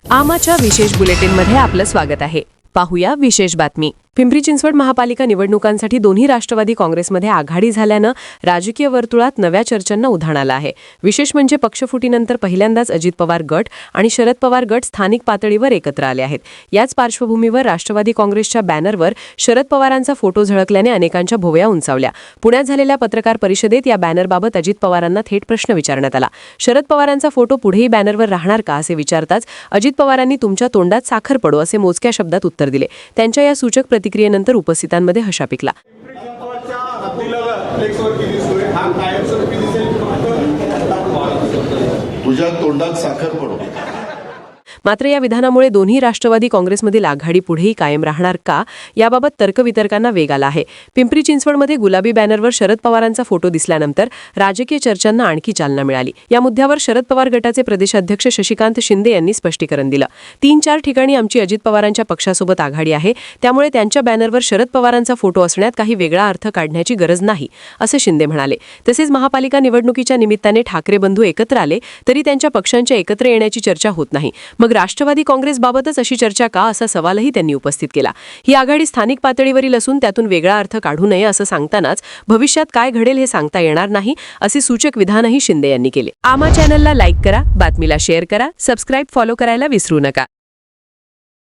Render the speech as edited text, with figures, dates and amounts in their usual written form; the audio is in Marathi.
आमाच्या विशेष बुलेटिनमध्ये आपलं स्वागत आहे. पाहूया विशेष बातमी. पिंपरी चिंचवड महापालिका निवडणुकांसाठी दोन्ही राष्ट्रवादी काँग्रेसमध्ये आघाडी झाल्यानं राजकीय वर्तुळात नव्या चर्चांना उधाण आलं आहे. विशेष म्हणजे पक्षफुटीनंतर पहिल्यांदाच अजित पवार गट आणि शरद पवार गट स्थानिक पातळीवर एकत्र आले आहेत. याच पार्श्वभूमीवर राष्ट्रवादी काँग्रेसच्या बॅनरवर शरद पवारांचा फोटो झळकल्याने अनेकांच्या भोवया उंचावल्या. पुण्यात झालेल्या पत्रकार परिषदेत या बॅनरबाबत अजित पवारांना थेट प्रश्न विचारण्यात आला. शरद पवारांचा फोटो पुढेही बॅनरवर राहणार का असे विचारताच अजित पवारांनी तुमच्या तोंडात साखर पडो असे मोजक्या शब्दात उत्तर दिले. त्यांच्या या सूचक प्रतिक्रियेनंतर उपस्थितांमध्ये हशा पिकला. तुझ्या तोंडात साखर पडो. मात्र या विधानामुळे दोन्ही राष्ट्रवादी काँग्रेसमधील आघाडी पुढेही कायम राहणार का याबाबत तर्कवितर्कांना वेग आला आहे. पिंपरी चिंचवडमध्ये गुलाबी बॅनरवर शरद पवारांचा फोटो दिसल्यानंतर राजकीय चर्चांना आणखी चालना मिळाली. या मुद्द्यावर शरद पवार गटाचे प्रदेशाध्यक्ष शशिकांत शिंदे यांनी स्पष्टीकरण दिलं. 3-4 ठिकाणी आमची अजित पवारांच्या पक्षासोबत आघाडी आहे, त्यामुळे त्यांच्या बॅनरवर शरद पवारांचा फोटो असण्यात काही वेगळा अर्थ काढण्याची गरज नाही, असं शिंदे म्हणाले. तसेच महापालिका निवडणुकीच्या निमित्ताने ठाकरे बंधू एकत्र आले तरी त्यांच्या पक्षांच्या एकत्र येण्याची चर्चा होत नाही. मग राष्ट्रवादी काँग्रेसबाबतच अशी चर्चा का असा सवालही त्यांनी उपस्थित केला. ही आघाडी स्थानिक पातळीवरील असून त्यातून वेगळा अर्थ काढू नये असं सांगतानाच भविष्यात काय घडेल हे सांगता येणार नाही असे सूचक विधानही शिंदे यांनी केले. आमा चॅनलला लाईक करा, बातमीला शेअर करा, सबस्क्राईब फॉलो करायला विसरू नका.